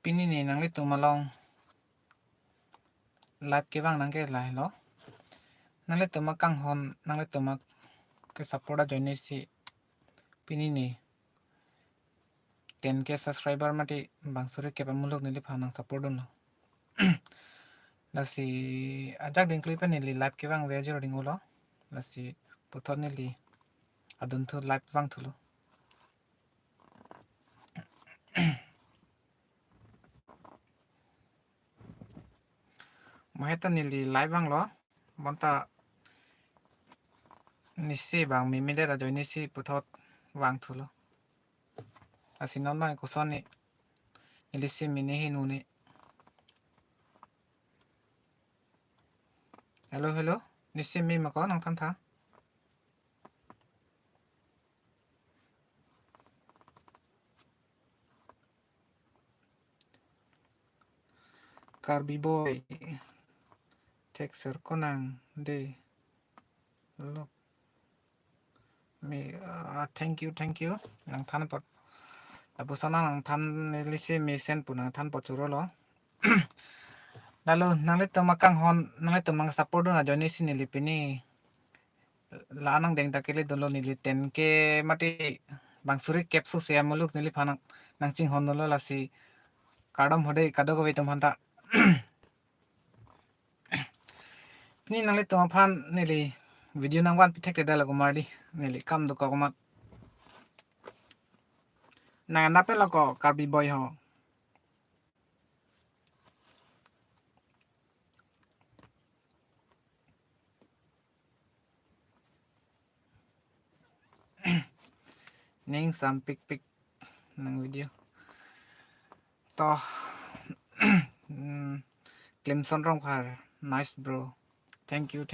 pini ni nang le tu malong live ke bang nang ke lai lo nang le tu ma kang hon nang le tu ma ke support a join si pini ni 10k subscriber mati bang suri ke pamulok ni le phanang support don lasi ajak ding clip ni li live ke bang ve jero ding ulo lasi puthon ni li adun thu live bang thulu maheta ni li live bang lo bonta nisi bang mi de da join nisi puthot wang thulu lasi non bang ko son ni lisi mini hi nu ni hello nisi mi ma ko nang than tha Karbi boy texture konang de look me thank you nang than pot abu sana nang than lisi mi sen pu nang than pot churo lo lalu nang le makang hon nang le mang support na joni sini lipini la nang deng takile dolo nili 10k mati bang suri capsu se amuluk nili phanang nang ching hon dolo lasi kadam hode kadogo be tum hanta ni nang le phan nili video nang wan pithek te dala ko mardi nili kam do ko mat na nape lo ko Karbi boy ho ning sam pik nang video to Clemson rong phar nice bro thank you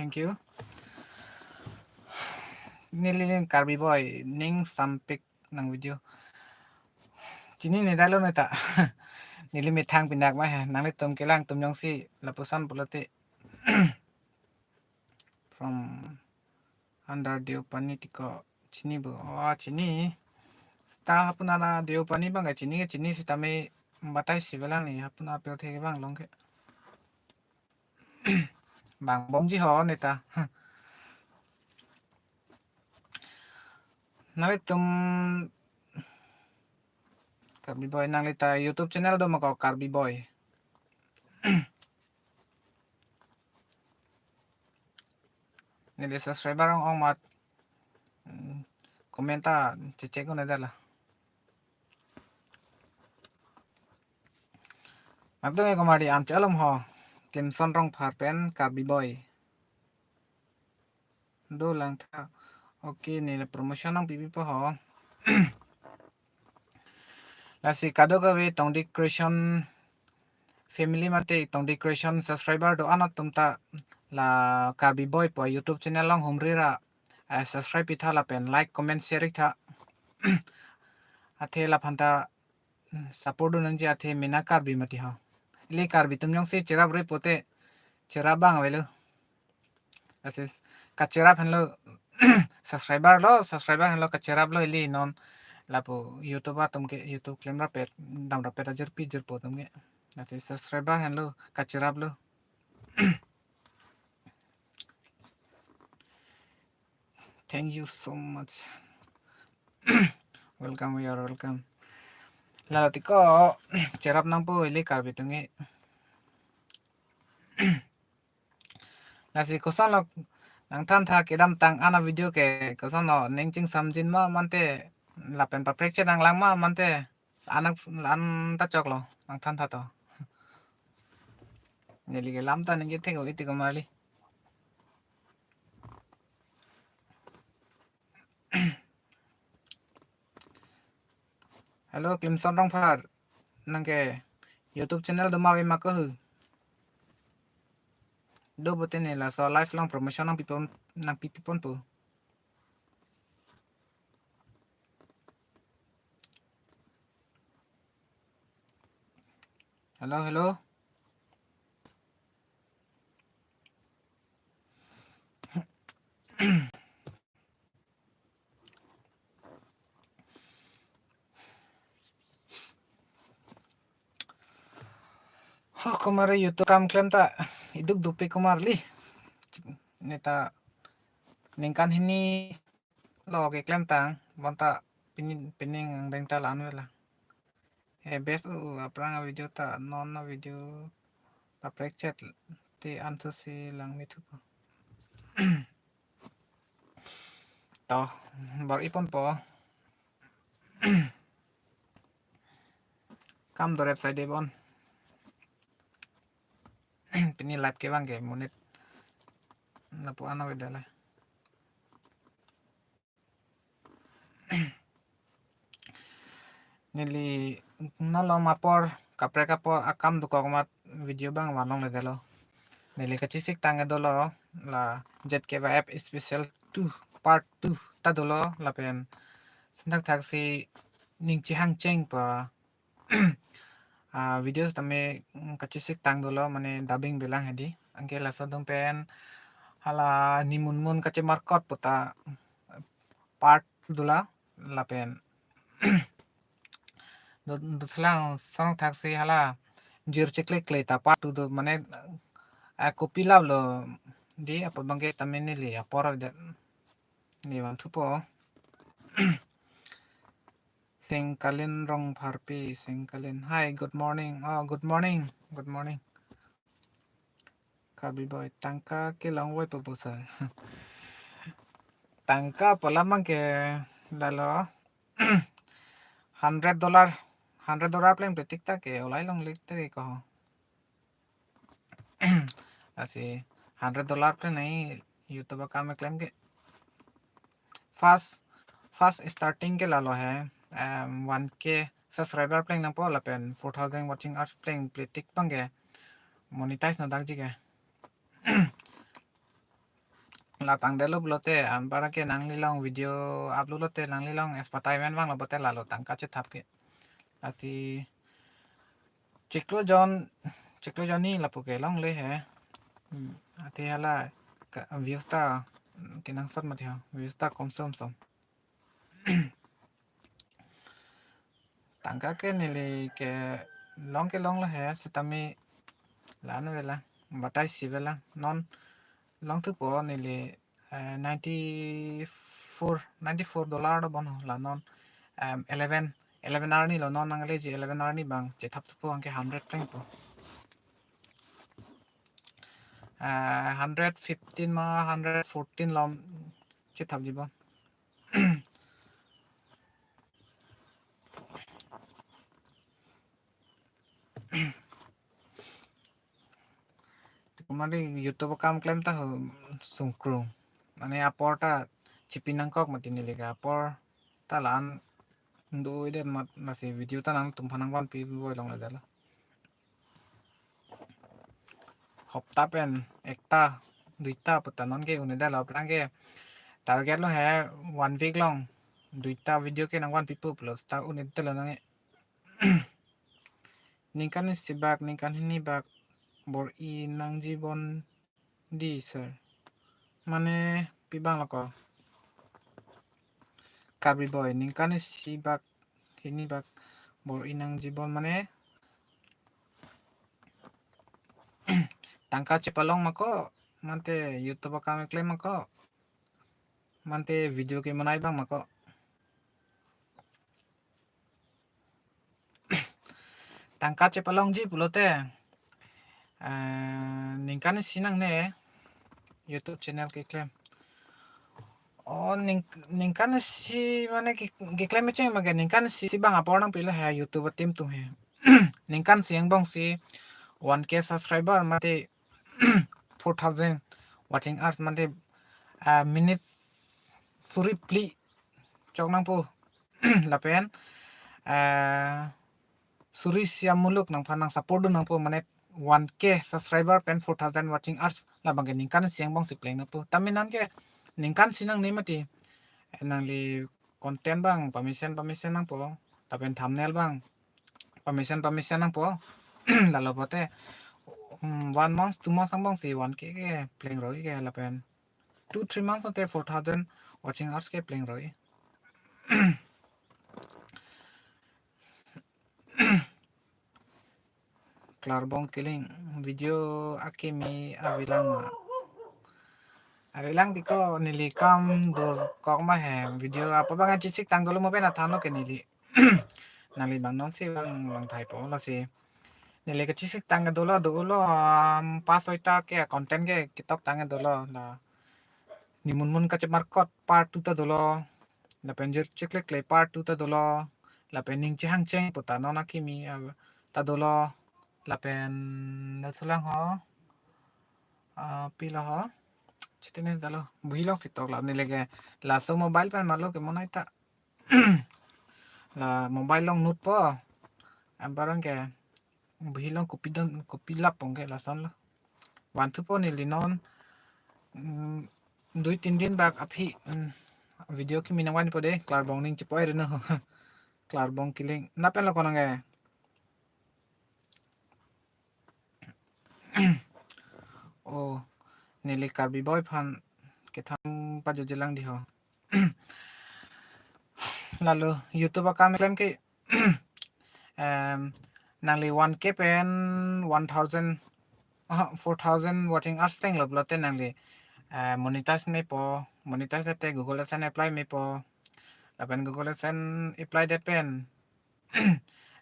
nili Karbi boy ning sam pik nang video chini ne dalo na ta nili mi thang pinak ma ha nang le tum kelang tum yong si la pusan bulate from under dio pani tiko chini bu chini sta hapuna na dio pani bang chini si tame batai si belang ni hapuna pe the bang long ke bang bom ji ho neta nang le tum Karbi boy nang le ta YouTube channel do ma ko Karbi boy nili subscriber ong mat komenta cece ko na dala magdo ko mari am chalom ho Clemson rong phar pen Karbi boy do lang tha okay nili promotion ang pipi po ho lasi kado ka we tong creation family mate tong creation subscriber do anat tumta la Karbi boy po YouTube channel long humri ra subscribe pitha la pen like comment share tha athe la phanta support nang je athe mina Karbi mati ha le Karbi tum yong se chera bre pote chera bang velo asis ka chera phan lo subscriber lo ka chera lo li non lapo YouTube tum ke YouTube claim ra pet dam ra pet ajer pi jer po tum ke asis subscriber lo ka chera lo thank you so much welcome you are welcome la tiko cherap nang po ile Karbi tunge nasi kosan lo nang than tha kedam tang ana video ke kosan lo nengching samjin ma mante lapen pa prek che nang lang ma mante anak an ta chok lo nang than tha to neli ke lam ta nge the ko iti ko mali hello Clemson rong phar nang ke YouTube channel do ma we ma ko hu do bote ne la so lifelong promotion nang pipon nang pipon po hello Kumari YouTube kam klaim ta iduk dupi kumar li. Neta ningkan hini lo ke klaim tang bonta pining ang deng ta lan wela. Best aprang video ta non na video aprek chat ti answer si lang ni tu. Toh bar ipon po. Kam do website de bon. Pini live ke bang ke monit na po ano wedala. Nili nalo mapor kapre kapor akam du komat video bang wanong ledalo. Nili kachisik tange dolo la jet ke app special 2 part 2 ta dolo la pen sentak taksi ning chi hang cheng pa video tame kachisik tang dolo mane dubbing bilang hedi angke la sodong pen hala nimun mun kache markot puta part dula la pen duslang song taksi hala jir chekle kle ta part tu mane copy lav lo di apa bangke tamen ni li apor ni wan tu po singkalin rong parpi singkalin hi good morning good morning kabi boy tangka ke long way proposal tangka palamang ke lalo $100 plan pretik ta ke olay long lik te ko asi $100 plan nahi YouTube का मैं claim के fast starting के लालो है 1K subscriber plan ना पोला पेन 4000 watching hours plan pretik पंगे monetize ना दाग जी के lapang delo blote para ke nangli long video upload lote nangli long expertise bang lo bote lalo tangka che thap ke asi chiklo jon ni lapu ke long le है ati hala views ta kinang sot mati ha views ta komsom som tangka ke nili ke long la है setami lan vela batai si vela non long tu po nili $94 do bono la non 11 hour ni lo non nangale ji 11 hour ni bang che thap tu po angke 100 plank po 115 ma 114 lom che thap ji bon kumari YouTube kam claim ta sungkrung mane apor ta chipinang kok mati niliga apor ta lan ndu ide mat nasi video ta nang tumpanang wan pi boy long ledala hopta pen ekta duita puta non ke unida la prang ke target lo hai 1 week long duita video ke nang wan pipu plus ta unid tela nang ningkan sibak ningkan hini bak bor i nang jibon di sir mane pibang lako kabi boy ningkan sibak hini bak bor inang jibon mane tangka cepalong mako mante YouTube kami klaim mako mante video ke manai bang mako tangka cepalong ji pulote ningkan sinang ne YouTube channel ke klaim ningkan si mane ke klaim che mage ningkan si bang apor nang pila hai YouTube tim tu hai ningkan siang bang si 1K subscriber mate 4000 watching hours mate minute suri pli chok nang po lapen suri siam muluk nang panang support nang po mane 1K subscriber pen 4000 watching hours la bang ningkan siang bang si play na po taminan ke ningkan sinang ni mati nang li konten bang permission nang po tapen thumbnail bang permission nang po lalo pote 1 month 2 month bang si 1K ke playing roi ke la pen 2-3 months te 4000 watching hours ke playing roi Klarbong kiling video akimi awilang ma. Awilang diko nilikam dur kok mah video apa bang cisik tanggal mo pena thano ke nili. Nali bang non si bang lang thai po lo si. Nili ke cisik tanggal dulu pas oita ke konten ke kitok tanggal dulu la. Nimun mun kace markot part 2 ta dulu. La penjir cikle klay part 2 ta dulu. La pening cihang ceng puta nona kimi ta dulu. La pen nasulang ho. Pila ho. Chitene dalo buhilo fitok la nilege la so mobile pan malo ke monai ta la mobile long nut po ambaran ke buhilong kupilap pongke la son la wantu po nilinon 2-3 din bak api video ki minangwan po de klarbong ning chipoy rin ho klarbong kiling napen lo konang oh nili karbi boy pan ketam pajujelang di ho lalu YouTube akam klaim ke nangli 1k pen 1000 4000 watching hours teng lo blote nangli monetize me po monetize te Google AdSense apply me po lapen Google AdSense apply det pen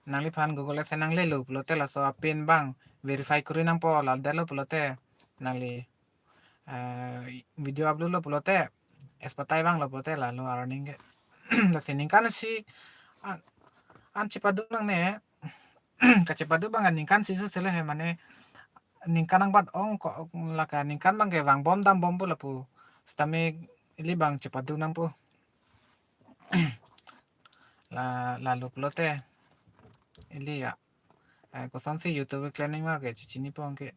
nangli pan Google AdSense nang lelu blote la so pin bang verify kuri nang po la delo blote nangli video upload lo blote espatai bang lo blote la lo earning ke la sining kan si an cipadu nang ne kacipadu bang ningkan sisu sele he mane ningkan ang bat ong ko laka ningkan bang ke bang bom dam bom pula pu stame ili bang cipadu nang pu la lalu pelote ili ya kosan si YouTube cleaning ma ke cicini po ke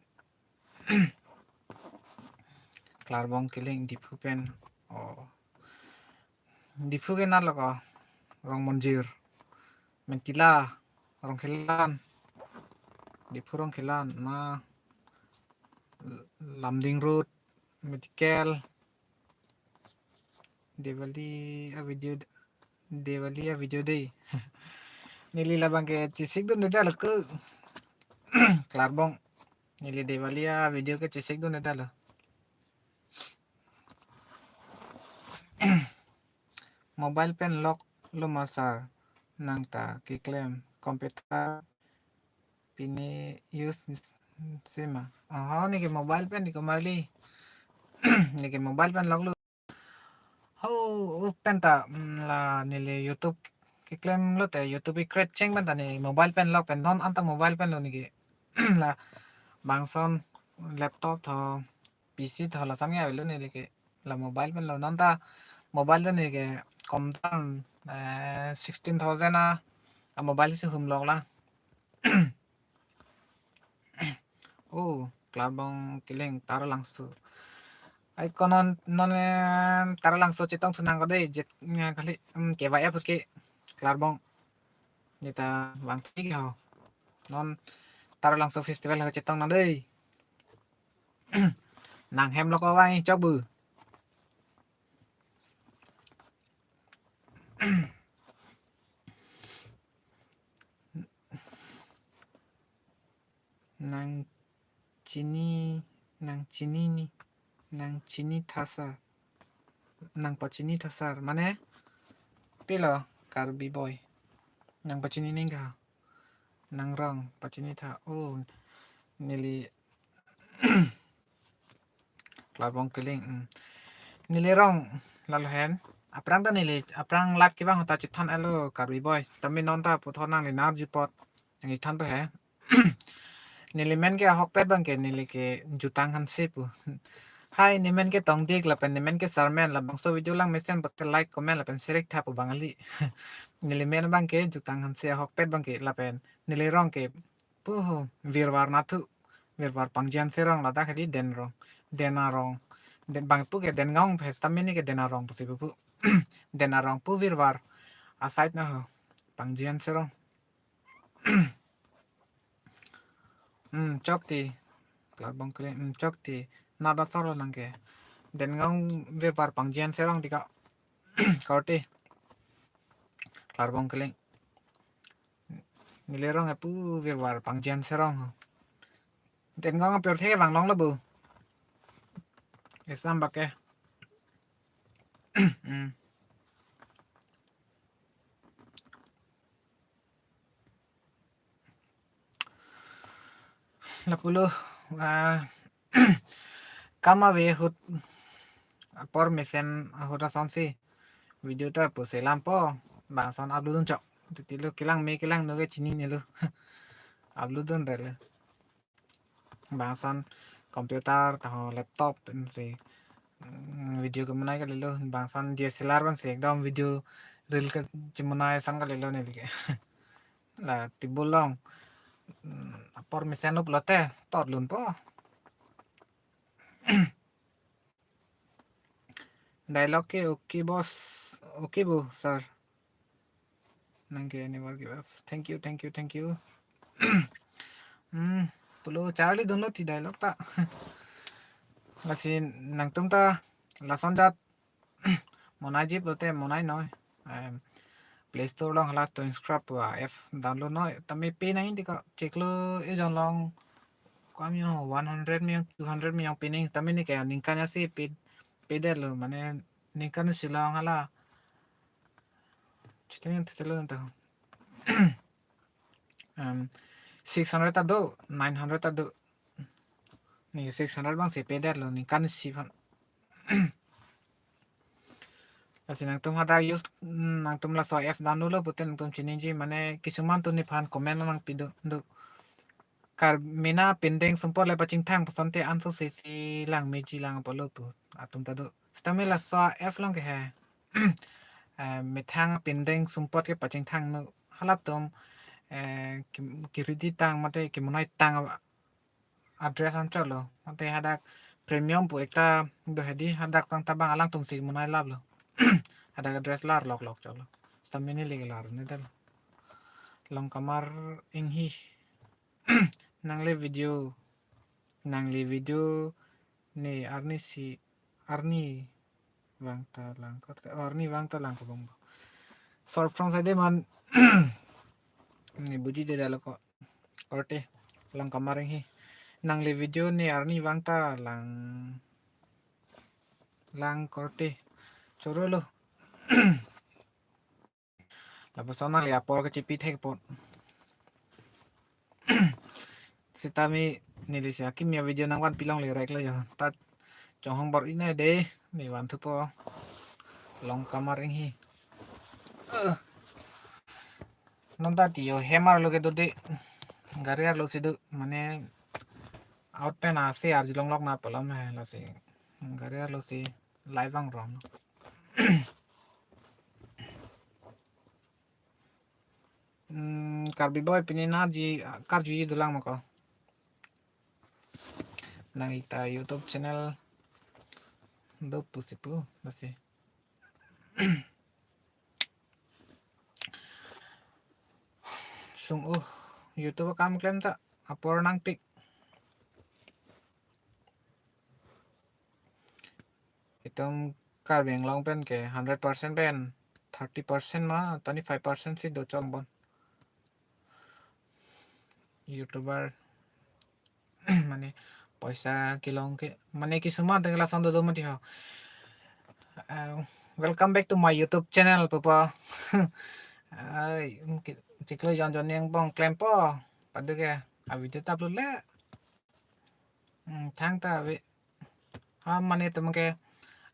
klarbong kiling dipu pen oh dipu ke na loko rong monjir mentila rong khilan dipu rong khilan na lamding road medical Devali a video day nili labang ke cisik dun neda ke klarbong nili Devali a video ke cisik dun neda lo mobile pen lock lo masar nang ta ki claim komputer pini use sima ni ke mobile pen ni ko marli ni ke mobile pen lock lo pen ta la nili YouTube ki claim lo te YouTube i create cheng ban ta ni mobile pen lock pen non anta mobile pen lo ni ke la bangson laptop tho PC tho la sang ya lo ni ke la mobile pen lo non ta mobile ni ke kom tan 16,000 a mobile si hum log la oh klarbong kiling taro langsu ai konon non taro langsu chitong senang ko dei jet kali ke ba ya porque klarbong nita bang tik ho non taro langsu festival ho chitong nang dei nang hem lo ko wai chok bu nang chini thasar nang pachini thasar mane pilo karbi boy nang pachini ningga nang rong pachini tha oh nili klarbong kiling nili rong lalhen aprang ta nili aprang lat ki bang ta chithan alo karbi boy tami non ta puthon nang ni nar jipot ngi than pe he nili men ke hok pet bang ke nili ke jutang han se pu hai ni men ke tong dik la pen ni men ke sarmen la bang so video lang mesen but like comment la pen select tha pu bangali nili men bang ke jutang han se hok pet bang ke la pen nili rong ke pu virwar na thu virwar pangjian se rong la ta khadi den rong denarong den bang pu ke den ngong phes tamini ke denarong pu si pu denarong pu virwar asait na ho pangjian se rong chok ti klarbong kiling chok ti nada soro lang ke den ngong virwar pangjian se rong dika kauti klarbong kiling nilirong pu virwar pangjian se rong Tên ngon biểu thế vàng nóng là bù. Cái xăm bạc kê. Là puluh. Kama về hút. Por mesen hút ra son si. Video ta po selam po. Bang son upload chok. Titi lo kilang me kilang no ke chini ni lo. Upload don rele. Bang son komputer taho laptop si. Video ke mana ke lelo. Bang son DSLR bang si ekdom video reel ke cimuna san ke lelo ni lagi. Lah tibulong. Por mesen up lote tot lun po. Dialogue ke okay boss. Okay bu sir. Nangke never give up. Thank you. Pulo Charlie doon lo ti dialogue ta. Kasi nang tumta lason dat monai jeep lote monai noy. Play Store long hala to inscribe wa F download noy. Tami pay na hindi ka check lo e jon long kami yo 100 mi 200 mi yang pining tami ni kaya ningkanya si pay der lo mane ningkan sila hala. Chiteng titelo nta. 600 tado 900 tado ni 600 bang si pay der lo ningkan si fan. Kasi nang tum hada use nang tum la so F download lo puten nang tum chininji mane kisuman tu ni phan comment nang pido do kar mina pending sumpor le paching thang pasante anso si lang meji lang polo tu atum tado stami la so F long ke hai me thang pending sumpor ke paching thang no halat tum kiridi tang mate kimunai tang address an cholo mate hada premium pu ekta do hedi hadak tang tabang alang tum si munai lab lo ada address lar lok cholo stamini lagi lar ne dal long kamar inghi nangle video ni arni wang ta lang ko bong short from side man ni buji de dalo ko orte long kamar inghi nangle video ni arni wang ta lang korte choro lo Lapos na liya por ke chipit hek po. Si tami nilisya kim ya video nang wan pilong li rek lo yo. Tat chong hong bor ina de mi wan tu po long kamar ing hi. Non ta tiyo hemar lo ke do de gari ar lo si do mane out pen a se ar jilong lok na polam hai la si gari ar lo si live ang rom. Karbi boy pinina ji kar ji dulang mako. Nang ita YouTube channel do pusipu basi. Sung YouTube kam klaim ta apor nang pik. Itom karbeng long pen ke 100% pen 30% ma 25% si do chong bon. YouTuber মানে পয়সা kilong ke মানে কিছুমান তেগলা সন্দ do mati ho welcome back to my YouTube channel papa ai chiklo jon yang bong claim po paduke a video ta upload le thang ta we ha mane tumke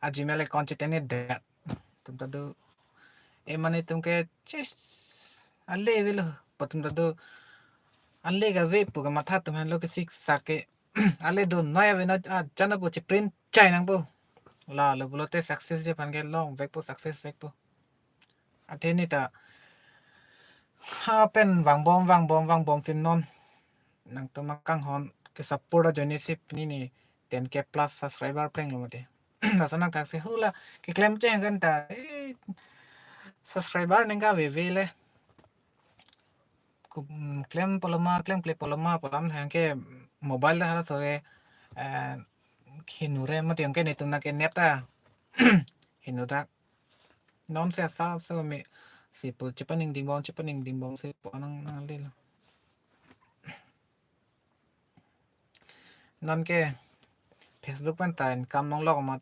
a gmail account chitene de tum ta do e mane tumke chis alle velo patum ta do alle ga ve pu ga matha tum han lo ke sik sake ale do noya ve na chana po chi print chai nang po la lo bulote success je pan ge long ve po success ve po atheni ta ha pen wang bom sin non nang to makang hon ke support a joinership ni ni 10k plus subscriber pleng lo mate la sana tak se hula ke claim che gan ta subscriber nenga ve ve le claim play poloma palam hang ke mobile ha sore hinure mati ang ke nitum na ke neta hinudak non se sa so me si po chipaning ding bong se po nang lelo non ke Facebook pan tain kam nong lok mat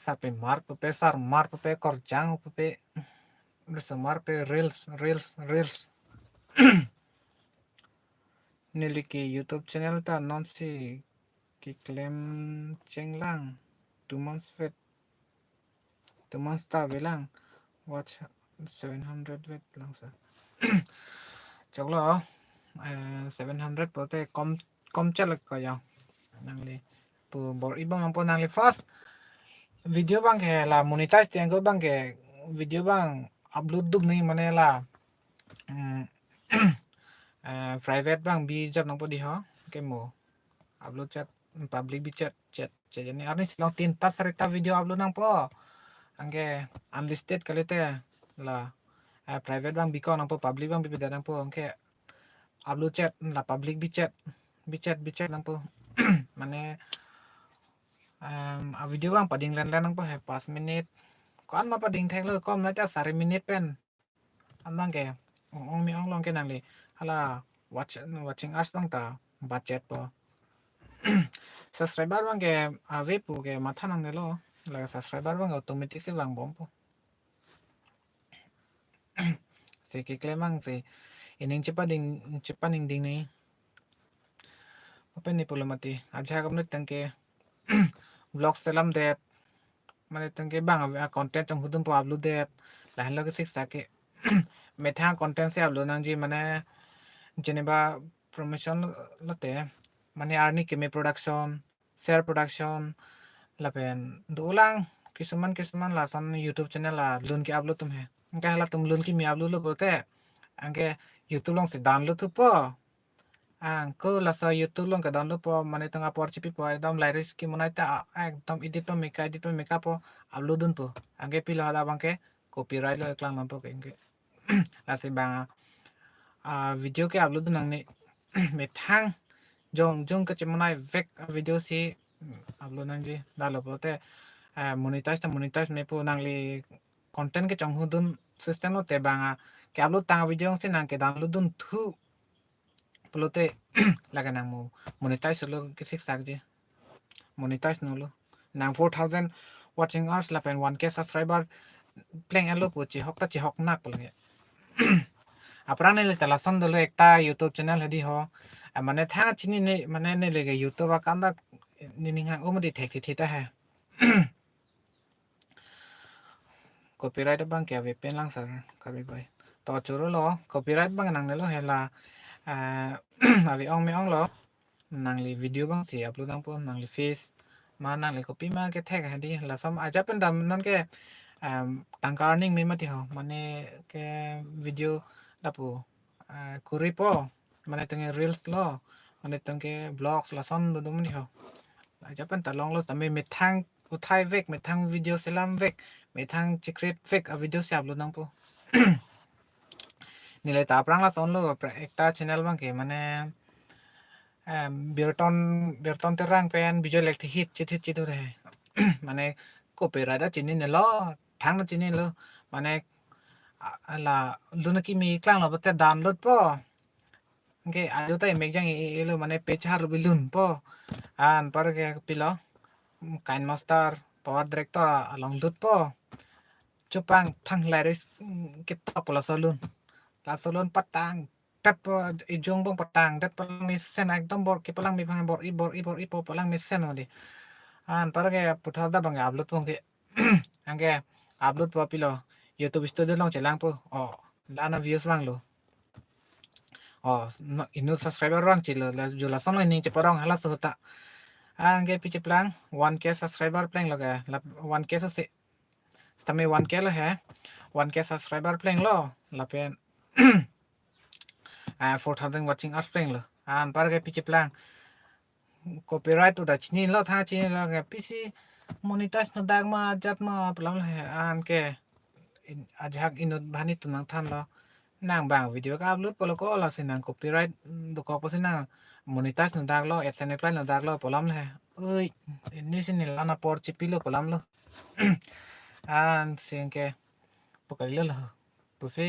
sar pe mar pe korjang pe bersumar pe reels nili ki YouTube channel ta non si ki claim chenglang 2 months ta velang watch 700 vet lang sa choklo 700 pote kom chalak ko ya nangli pu bor ibang ang po nangli first video bang ke la monetize tiang ko bang ke video bang upload dum ni mane la private bang bi jat nang po di ho ke mo upload chat public bi chat jadi arni silong 3 sarita video upload nang po angke unlisted kalite la private bang biko nang po public bang bi nang po angke upload chat la public bi chat nang po mane video bang pading len nang po 5 minit kon ma pading thek lo kom na cha 4 minit pen amang ke ong mi ong long ke nang li hala watching us bang ta budget po subscriber bang ke ave pu ke matha nang ne lo la subscriber bang automatic si bang bom po si ki klemang si ining cepaning ding ni apa ni pula mati aja kam tangke vlog selam det mane tangke bang content trong hudum po upload det la halo ke siksa ke metha content se upload nang ji mane jeneba promotion lote mane arni keme production share production lapen dulang kisuman la YouTube channel la lun ki upload tum hai angke hala tum lun ki mi upload lo bote angke YouTube long se download tu po ko la sa YouTube long ka download po mane tanga por chipi po ekdom lairis ki monai ta ekdom edit pa meka po upload dun po angke pilo hala bangke copyright lo eklang mampo ke angke la se bang video ke upload nang ni methang jong ke chemonai vek video si upload nang ji dalo pote monetize me po nang li content ke chong hudun system lo te banga ke upload tang video si nang ke download dun thu pelote laga nang mo monetize lo ke sik sak ji monetize no lo nang 4000 watching hours la pen 1k subscriber pleng alo po chi hok nak pelge aprang ne le talasan dolo ekta YouTube channel hedi ho mane tha chini ne mane ne lege YouTube akanda nininga umdi thek thita hai copyright bang ke ave pen lang sar kabi bai to churu lo copyright bang nang lo hela ave ong me ong lo nang li video bang si upload nang po nang li face ma nang li copy ma ke thek hedi la sam aja pen dam non ke tangka earning me mati ho mane ke video dapu kuri po mane tenge reels lo mane tenge vlogs la son do dum ni ho aja pen talong lo tame methang uthai vek methang video selam vek methang secret vek a video se upload nang po nilai ta prang la son lo ekta channel bang ke mane berton terang pen video lek hit chit re mane copyright chini ne lo thang na chini lo mane la luna ki mi klang lo bate download po ke ajo ta mek jang lo mane page har bilun po an par ke pilo kain master power director along dut po chupang thang laris kita pula solun patang tat po ijong bong patang tat palang misen ekdom bor ki palang mi bang bor ipo palang misen odi an par ke puthal da bang upload po ke angke upload po pilo YouTube studio long chelang po lana views lang lo inu subscriber bang chilo la jula son lo ning cheparong hala suta angke piche plang 1k subscriber plang lo ke la 1k so se tame 1k lo hai 1k subscriber plang lo la pen 4000 watching hours plang lo an par ke piche plang copyright to da chini lo tha chini lo ke pc monetize no dag ma jat ma plam lo hai an ke ajak inut bhani tunang than lo nang bang video ka upload polo ko la sinang copyright do ko sinang monetize no dag lo adsense apply no dag lo polam le oi ni sin lana por chipilo polam lo an singke pokali lo pusi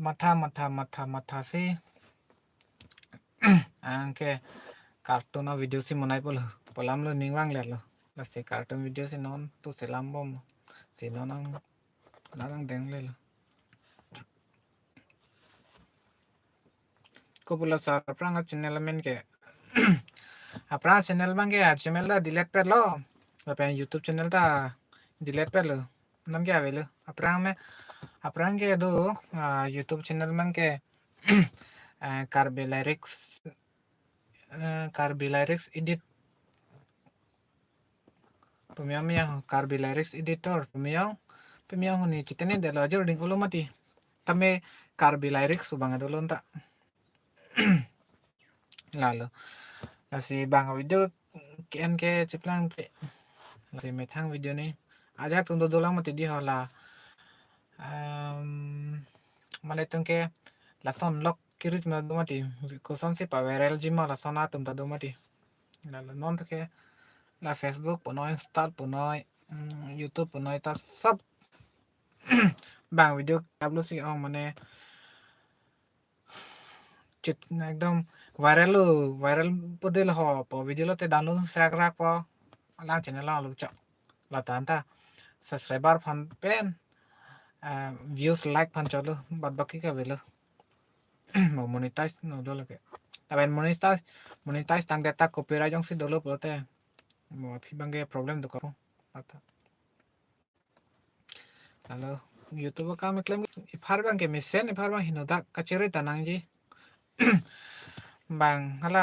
matha si angke kartun video si monai polo polam lo ningwang le lo la si kartun video si non tu selam bom si nonang narang deng le lo ko pula sar prang channel men ke apra channel bang ke channel da delete per lo la pe YouTube channel ta delete per lo nam ke ave lo aprang ke do YouTube channel man ke Carby Lyrics edit Carby Lyrics editor pemiang ni chitene de lo ajor ding ulo mati tame Carby Lyrics bang adolo nta lalu lasi bang video kian ke ciplang lasi metang video ni aja tundo dolang mati di hola maletong ke lason lock kirit ma domati koson si pa viral jima la sona tum ta domati lalu non ke la Facebook punoi install punoi YouTube punoi ta सब bang video upload si ong mane chit एकदम viral podel ho po video lo te download srak rak po lang channel lang lu chak la tanta subscriber fan pen views like fan cholo bad baki ka velo monetize no dolo ke taben monetize tang data copyright jong si dolo prote mo phi bange problem do ko ata halo YouTube ka me claim ifar bang ke mesen ifar bang hinoda kachere tanang ji bang hala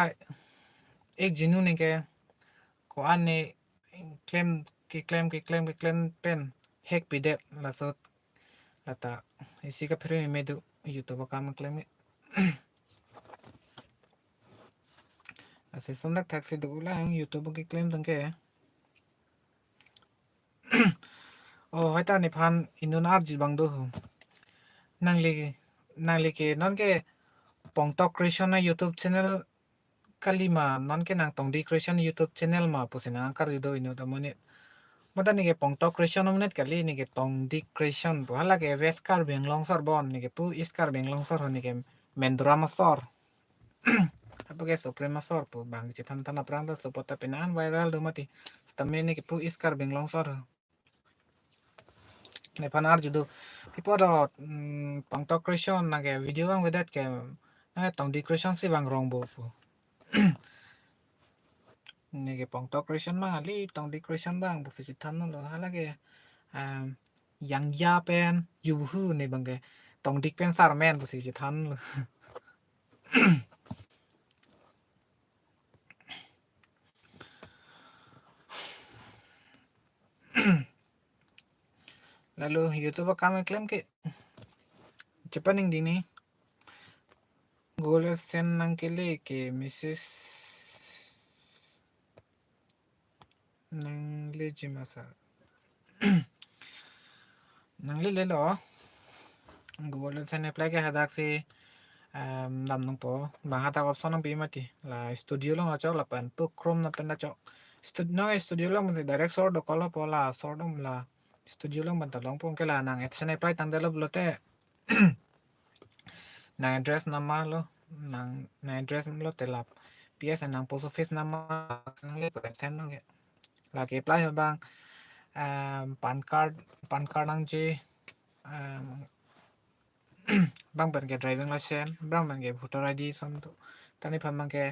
ek jinu ne ke ko ane claim pen hack pide la sot lata isi ka phire me du YouTube ka me claim ase sondak taxi du la YouTube ki claim tang ke oh hoita ni phan indon arji bang do nangli ke non ke pongtok creation na YouTube channel kalima non ke nang tong di creation YouTube channel ma pusina kar judo ino da mone moda ni ke pongtok creation omnet kali ni ke tong di creation to hala ke veskar benglong sor bon ni ke pu iskar benglong sor ni ke mendrama sor apa ke suprema sor pu bang chitan tan aprang da supota penan viral do mati stamme ni ke pu iskar benglong sor ne panar judo pipodo pongtok creation na ke video bang vedat ke na tong di creation si bang rong bo pu ni ke pongtok creation bang ali tong di creation bang bu si chitan no lo hala ke yang ya pen yuhu ni bang ke tong dik pen sar men bu si chitan lo lalu YouTube kami klaim ke cepaning dini Google sen nang kele ke Mrs. nang le jimasa nang le lo Google sen apply ke hadak si dam nang po bang hatak option nang pi mati la studio lo ngachok la pan pu Chrome na pen chok studio lo mati direct sort do kolo po la sort dom la studio lo man ta long pong ke la nang sen apply tang delo blote nang address nama lo nang address lo telap PS nang post office nama nang le persen no la ke apply bang pan card nang je bang ban ke driving license bang ban ke voter ID som to tani phan bang ke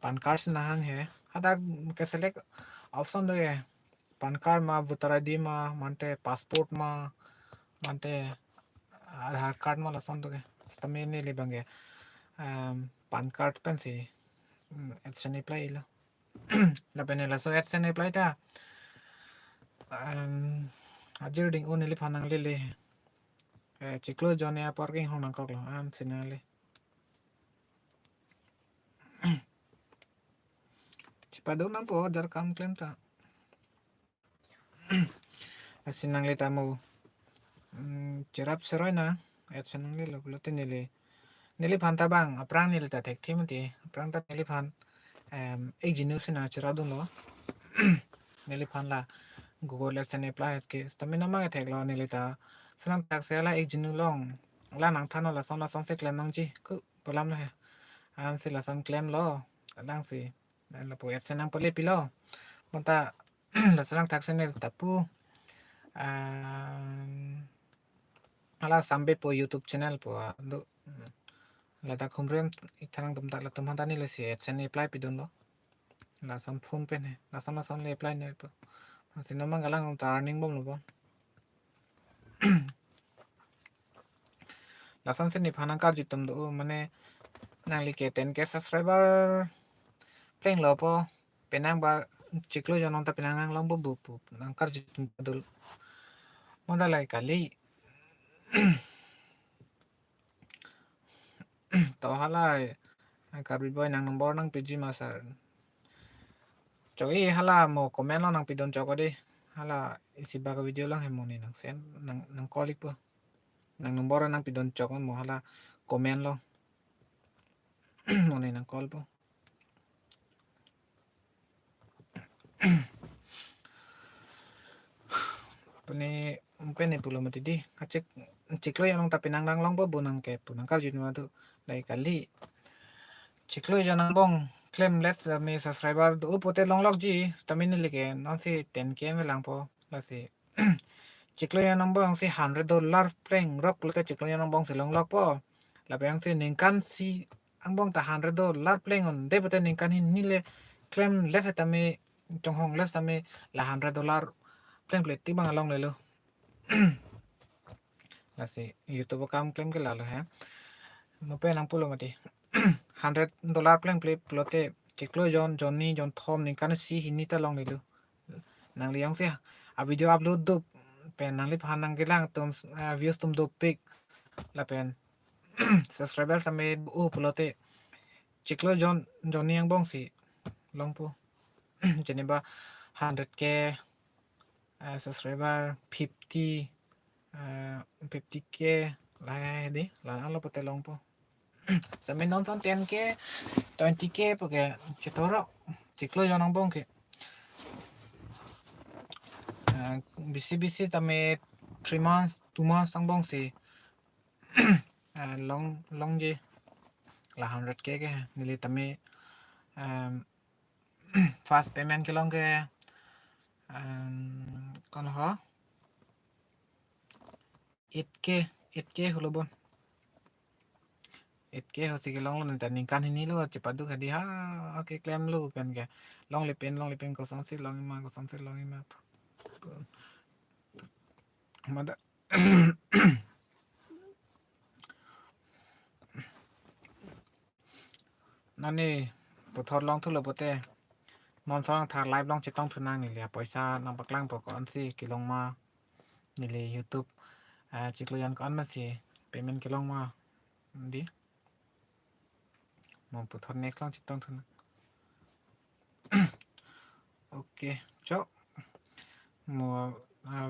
pan card na hang he ada ke select option do ye pan card ma voter ID ma mante passport ma mante आधार कार्ड में लसन तो के तमें ने ले बंगे PAN card pen से Edson apply लो ला पेने ला सो एडसन अप्लाई ता अजर डिंग ओ नेले फानंग ले चिक्लो जोने पार्किंग होना कगलो आम सिनाले चिपादो ना पो जर काम क्लेम ता सिनांग ले तामो cerap seroy na एडसन ले लो लो ते नेले फान ता बांग aprang नेले ता tek थी मते aprang ता नेले फान एक जिनु से ना चरा दो लो नेले फान ला Google AdSense apply ke tami nama ke thek lo नेले ता senang tak se la एक Jinu long la nang thano la son se klem nang ji ku polam la he si lasan claim lo kadang si la po adsense nang pali pilo monta lasan taxen el tapu ala sampai po YouTube channel po do la ta kumrem itanang tum ta la tum hanta ni le si adsense apply pidun lo la sam phone pe ne la sam le apply ne po si namang galang ta earning bom lo po la sam se ni phanang kar jitum do mane nang li ke 10k subscriber pleng lo po penang ba chiklo janong ta penang nang long bu bu nang kar jitum dul monda lai kali to halai karbi boy nang nomor nang pg masar choi hala mo comment lo nang pidon choko di hala isi baga video lang hemo ni nang sen nang kolik po nang nomor nang pidon choko mo hala comment lo mo ni nang call po pene pulo mati di acek ciklo yang tapi nang nang long po bunang ke punang kar jin ma tu lai kali ciklo janang bong claim let's me subscriber do pote long log ji tamini leke non si 10k me lang po la si ciklo yang bong si $100 pleng rock pulo ciklo yang bong si long log po la yang si ningkan si ang bong ta $100 pleng on de pote ningkan hin nile claim let's tami chong hong let's tami la $100 pleng plek ti bang along le lo Así, YouTube kam claim ke lalo hai. No pe nang pulo mati. $100 plan play plote chiklo Johnny John Tom ni kan si hini ta long nilu. Nang liang sia. A video upload do pen nang li phan nang gelang tum views tum do pic la pen subscriber tame u plote chiklo Johnny yang bong si long pu. Jadi ba 100k subscriber 50k lah di lah alo pate long po sa min nonton 10k 20k porque chetoro ciklo yo nang bong ke bisi tame 3 months 2 months nang bong si long je la 100k ke nili tame fast payment ke long ke kon ho 8k holo bon 8k hosi ke long lo tani kan hini lo cepat du kadi ha oke claim lo pen ke long le pen ko sang si long ima mada nani puthor long thu lo pote non sang thar live long che tong thunang ni le paisa nang paklang po kon si ki long ma ni le YouTube chiklo yan kon ma si payment ki long ma di mo puthor next long che tong thunang oke cho mo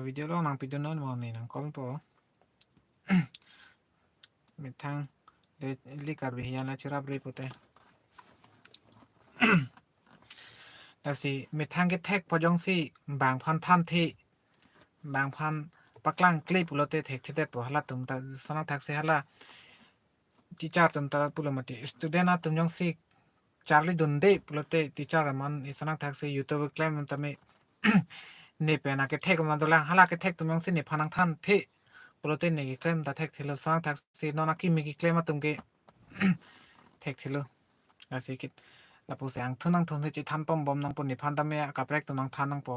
video lo nang pidon non mo ni nang kon po mithang li kar bi yana chirap ri pote si mithang ke thek pojong si bang phan tham thi bang phan paklang clip ulote thek thete po hala tum ta sana thak se hala teacher tum ta pulamati student a tum jong si charlie dunde pulote teacher man sana thak se YouTube claim tame ne pena ke thek ma dolang hala ke thek tum jong si ne phanang than thi pulote ne ke claim ta thek thilo sana thak se nona ki mi ki claim tum ke thek thilo asi kit la pu sang thunang thun chi tham pom bom nang pun ni phan tame ka prek tum nang than nang po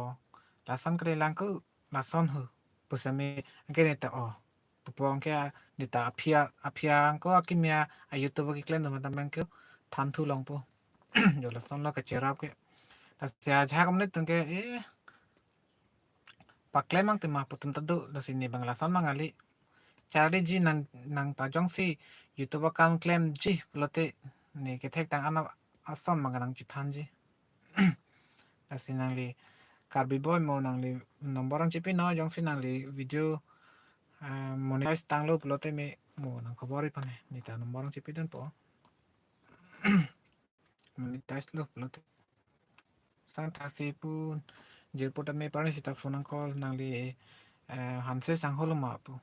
la san kre lang ku la son hu pusame ke ne ta o pupong ke ni ta apia ko akimia a YouTube ki claim dum tamang ke than thu long po yo la son lo ka cherap ke ta sia jha kam ne tung ke e pa claim mang te ma putum ta du la sin ni bang la son mang ali charity ji nang ta jong si YouTube account claim ji lote ni ke thek tang ana ason mang nang chi than ji la sin nang li karbi boy mo nang li number ang chi pi no jong si nang li video monetize tang lo pelote me mo nang kabori pane ni ta nomor ang cipidan po monetize lo pelote sang taksi pun jer po me parang sita phone call nang li hanse sang holo ma po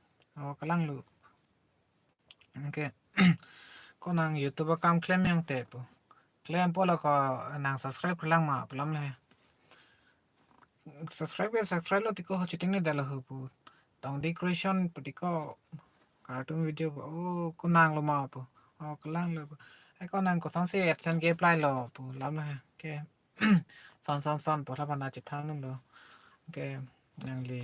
kalang lo oke ko nang YouTube kam claim yang te po claim pola ko nang subscribe lang ma pelam le subscribe lo tiko ho chiting ne dala ho po tong decoration tiko cartoon video po ko nang lo ma po ko lang lo ai ko nang ko sang se san ke apply lo po lam le ke son po la bana chithang nung lo ke nang li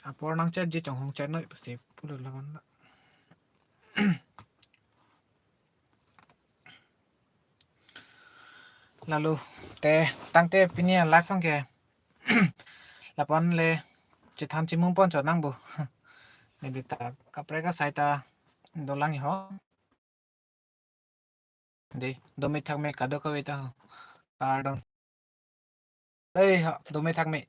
apor nang chat ji chong hong chat noi pasti pulo la ban lalu tang te pinia live sang ke lapon le chitham chimung pon cho nang bo ne dita kapre ka saita dolang ho de domi thak me kado ka weta pardon ei ha domi thak me